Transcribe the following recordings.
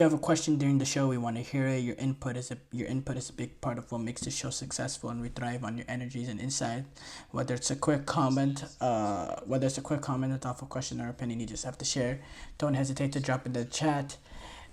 you have a question during the show, we want to hear it. Your input is a big part of what makes the show successful, and we thrive on your energies and insight. Whether it's a quick comment, a thoughtful question, or opinion, you just have to share. Don't hesitate to drop in the chat.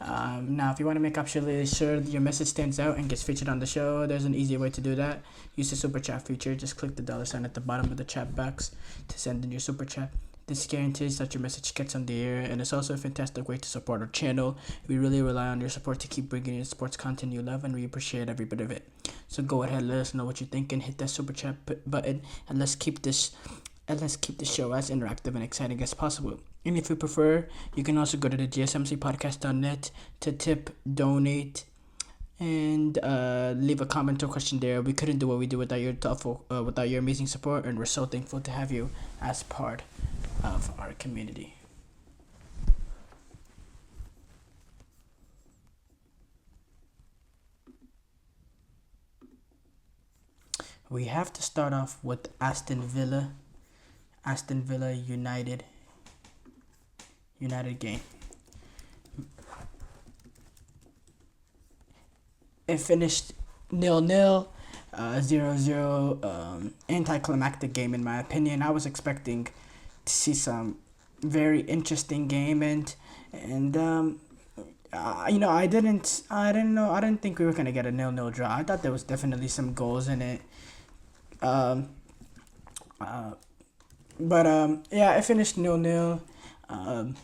Now, if you want to make absolutely sure that your message stands out and gets featured on the show, there's an easy way to do that. Use the super chat feature. Just click the dollar sign at the bottom of the chat box to send in your super chat. This guarantees that your message gets on the air, and it's also a fantastic way to support our channel. We really rely on your support to keep bringing you sports content you love, and we appreciate every bit of it. So go ahead, let us know what you think, and hit that super chat button, and let's keep the show as interactive and exciting as possible. And if you prefer, you can also go to the gsmcpodcast.net to tip, donate, and leave a comment or question there. We couldn't do what we do without your amazing support, and we're so thankful to have you as part of our community. We have to start off with Aston Villa. Aston Villa United game. It finished 0-0, 0-0. Anticlimactic game in my opinion. I was expecting to see some very interesting game, and I didn't think we were gonna get a 0-0 draw. I thought there was definitely some goals in it. Um, uh, but it finished 0-0. Um,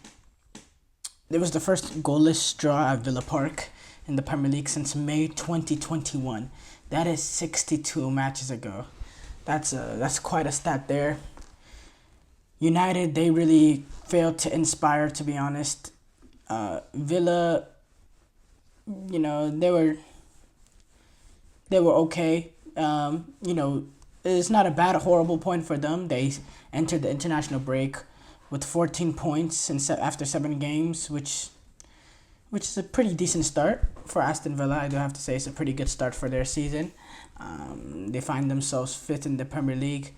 it was the first goalless draw at Villa Park in the Premier League since May 2021. That is 62 matches ago. That's quite a stat there. United, they really failed to inspire, to be honest. Villa, they were okay. It's not a bad, horrible point for them. They entered the international break with 14 points after 7 games, which is a pretty decent start for Aston Villa. I do have to say it's a pretty good start for their season. They find themselves fifth in the Premier League,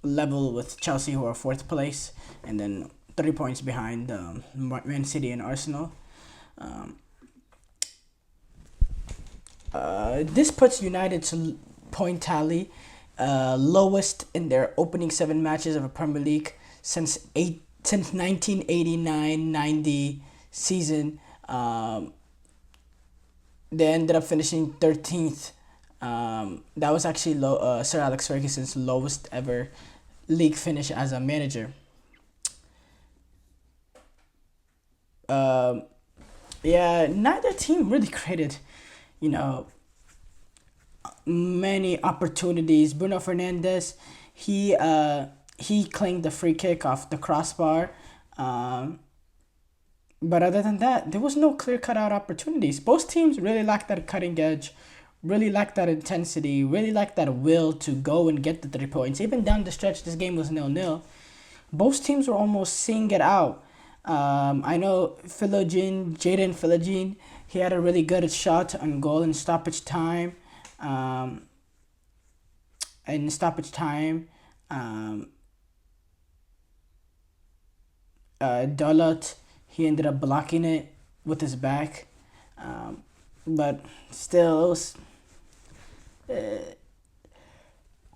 level with Chelsea, who are fourth place, and then 3 points behind Man City and Arsenal. This puts United's point tally lowest in their opening 7 matches of a Premier League since 1989-90 season. They ended up finishing 13th. That was actually Sir Alex Ferguson's lowest ever league finish as a manager. Um, yeah, neither team really created, you know, many opportunities. Bruno Fernandes, he claimed the free kick off the crossbar. Um, but other than that, there was no clear cut out opportunities. Both teams really lacked that cutting edge, really lacked that intensity, really lacked that will to go and get the 3 points. Even down the stretch, this game was 0-0. Both teams were almost seeing it out. I know Jaden Philogene, he had a really good shot on goal in stoppage time. Um, in stoppage time, um, Dalot, he ended up blocking it with his back. Um, but still, it was.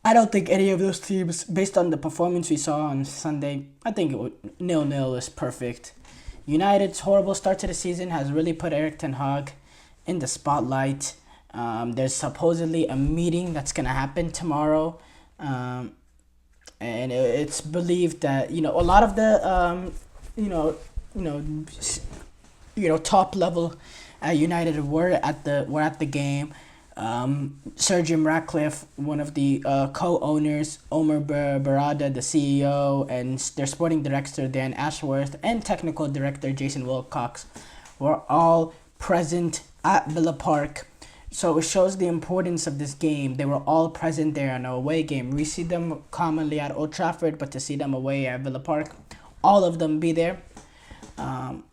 I don't think any of those teams, based on the performance we saw on Sunday, I think 0-0 is perfect. United's horrible start to the season has really put Erik Ten Hag in the spotlight. There's supposedly a meeting that's gonna happen tomorrow, um, and it's believed that a lot of the you know you know top level at United were at the game. Sir Jim Ratcliffe, one of the co-owners, Omer Barada, the CEO, and their sporting director Dan Ashworth, and technical director Jason Wilcox were all present at Villa Park. So it shows the importance of this game. They were all present there in an away game. We see them commonly at Old Trafford, but to see them away at Villa Park, all of them be there. Um,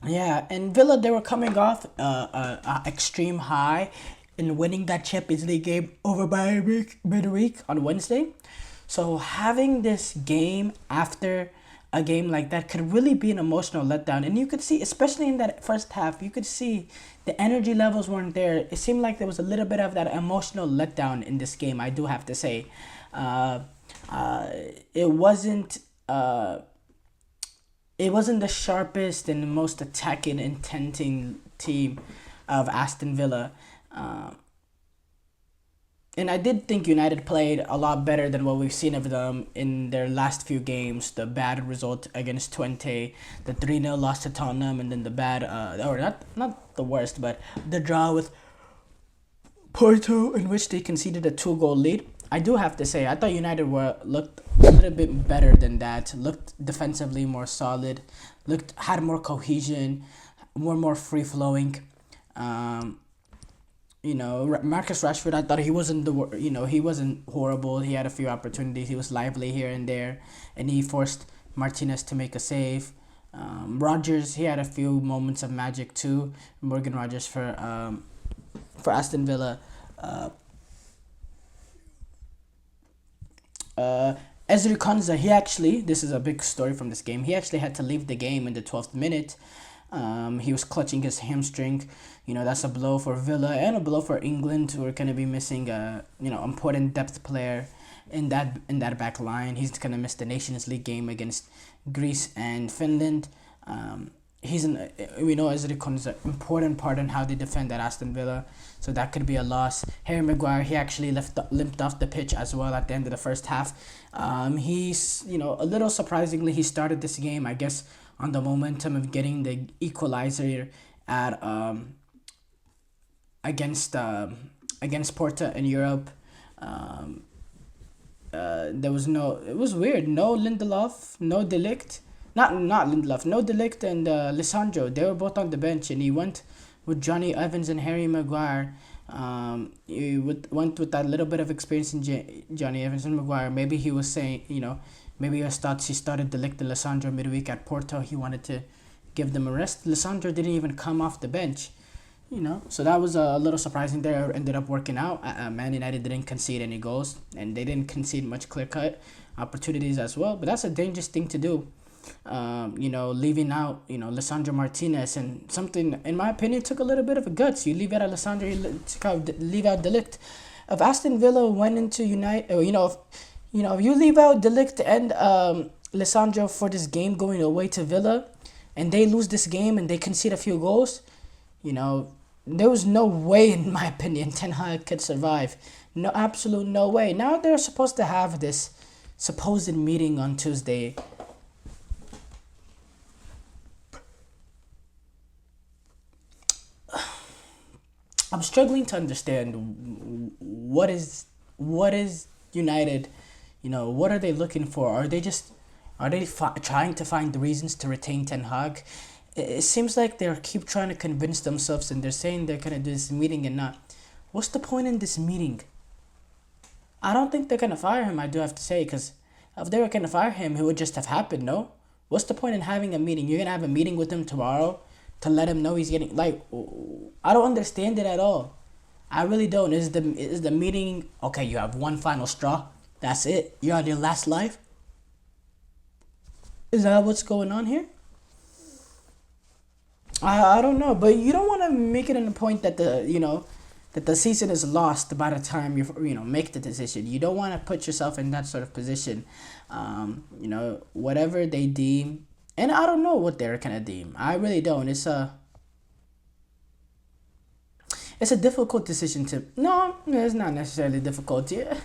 Yeah, and Villa, they were coming off a extreme high in winning that Champions League game over by midweek on Wednesday. So having this game after a game like that could really be an emotional letdown. And you could see, especially in that first half, you could see the energy levels weren't there. It seemed like there was a little bit of that emotional letdown in this game, I do have to say. Uh, uh, it wasn't. It wasn't the sharpest and most attacking, intending team of Aston Villa. Uh, and I did think United played a lot better than what we've seen of them in their last few games. The bad result against Twente, the 3-0 loss to Tottenham, and then the bad, or not the worst, but the draw with Porto, in which they conceded a 2-goal lead. I do have to say, I thought United looked a little bit better than that. Looked defensively more solid. Had more cohesion, more free flowing. Marcus Rashford, I thought he wasn't he wasn't horrible. He had a few opportunities. He was lively here and there, and he forced Martinez to make a save. Rodgers, he had a few moments of magic too. Morgan Rodgers for Aston Villa. Ezri Konsa, this is a big story from this game. He actually had to leave the game in the 12th minute. He was clutching his hamstring. That's a blow for Villa and a blow for England, who are going to be missing a important depth player in that back line. He's going to miss the Nations League game against Greece and Finland. We know Ezri Konsa is an important part in how they defend at Aston Villa, so that could be a loss. Harry Maguire, he actually limped off the pitch as well at the end of the first half. He's a little surprisingly, he started this game, I guess, on the momentum of getting the equalizer at against Porto in Europe. It was weird. No Lindelof, no De Ligt. Not Lindelof, no De Ligt and Lisandro. They were both on the bench, and he went with Johnny Evans and Harry Maguire. He went with that little bit of experience in Johnny Evans and Maguire. Maybe he was saying, maybe he started De Ligt and Lisandro midweek at Porto. He wanted to give them a rest. Lisandro didn't even come off the bench. So that was a little surprising there. Ended up working out. Man United didn't concede any goals, and they didn't concede much clear-cut opportunities as well. But that's a dangerous thing to do. Leaving out, Lisandro Martinez, and something, in my opinion, took a little bit of a guts. You leave out Lisandro, you leave out De Ligt. If Aston Villa went into United, if you leave out De Ligt and Lisandro for this game going away to Villa, and they lose this game and they concede a few goals, there was no way, in my opinion, Ten Hag could survive. No, absolute no way. Now they're supposed to have this supposed meeting on Tuesday. I'm struggling to understand what is United, what are they looking for? Are they trying to find the reasons to retain Ten Hag? It seems like they keep trying to convince themselves, and they're saying they're gonna do this meeting and not. What's the point in this meeting? I don't think they're gonna fire him. I do have to say, because if they were gonna fire him, it would just have happened. No, what's the point in having a meeting? You're gonna have a meeting with him tomorrow to let him know he's getting, I don't understand it at all. I really don't. Is the meeting, okay, you have one final straw, that's it, you're on your last life? Is that what's going on here? I don't know, but you don't want to make it in a point that the season is lost by the time you make the decision. You don't want to put yourself in that sort of position. Whatever they deem. And I don't know what they're gonna deem. I really don't. It's a difficult decision to. No, it's not necessarily difficult. Yeah.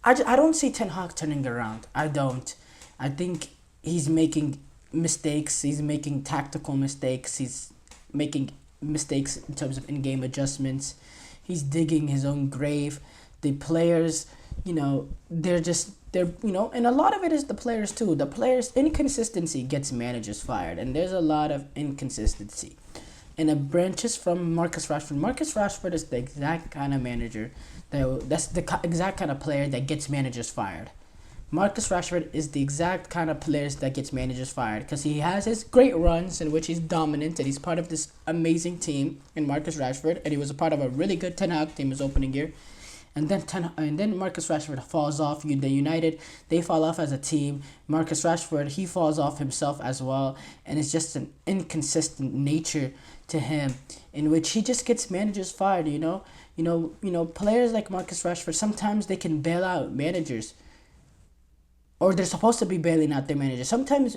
I don't see Ten Hag turning around. I don't. I think he's making mistakes. He's making tactical mistakes. He's making mistakes in terms of in-game adjustments. He's digging his own grave. The players, and a lot of it is the players too. The players' inconsistency gets managers fired, and there's a lot of inconsistency. And it branches from Marcus Rashford. Marcus Rashford is the exact kind of manager that's the exact kind of player that gets managers fired. Marcus Rashford is the exact kind of players that gets managers fired, because he has his great runs in which he's dominant, and he's part of this amazing team in Marcus Rashford, and he was a part of a really good Ten Hag team his opening year. and then Marcus Rashford falls off. The United, they fall off as a team. Marcus Rashford, he falls off himself as well, and it's just an inconsistent nature to him, in which he just gets managers fired. Players like Marcus Rashford, sometimes they can bail out managers, or they're supposed to be bailing out their managers. Sometimes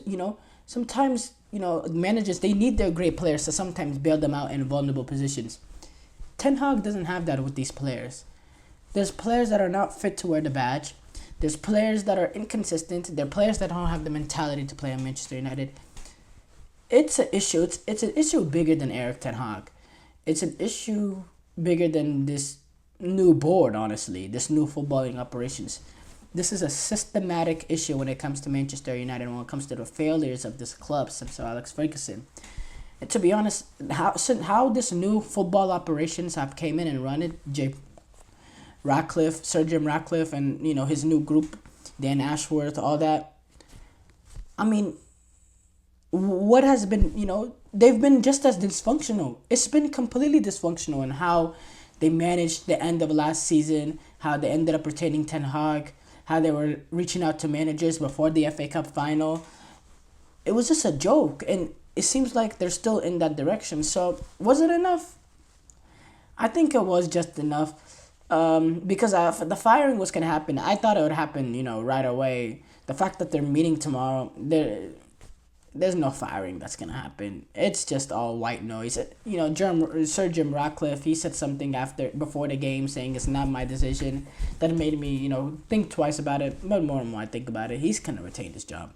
managers, they need their great players to sometimes bail them out in vulnerable positions. Ten Hag doesn't have that with these players. There's players that are not fit to wear the badge. There's players that are inconsistent. There are players that don't have the mentality to play at Manchester United. It's an issue. It's an issue bigger than Erik Ten Hag. It's an issue bigger than this new board, honestly, this new footballing operations. This is a systematic issue when it comes to Manchester United, when it comes to the failures of this club since Sir Alex Ferguson. And to be honest, how this new football operations have came in and run it, Sir Jim Ratcliffe, and his new group, Dan Ashworth, all that. I mean, what has been, they've been just as dysfunctional. It's been completely dysfunctional in how they managed the end of last season, how they ended up retaining Ten Hag, how they were reaching out to managers before the FA Cup final. It was just a joke, and it seems like they're still in that direction. So, was it enough? I think it was just enough. Because the firing was going to happen. I thought it would happen, right away. The fact that they're meeting tomorrow, there's no firing that's going to happen. It's just all white noise. Sir Jim Ratcliffe, he said something before the game saying it's not my decision. That made me, think twice about it. But more and more I think about it, he's going to retain his job.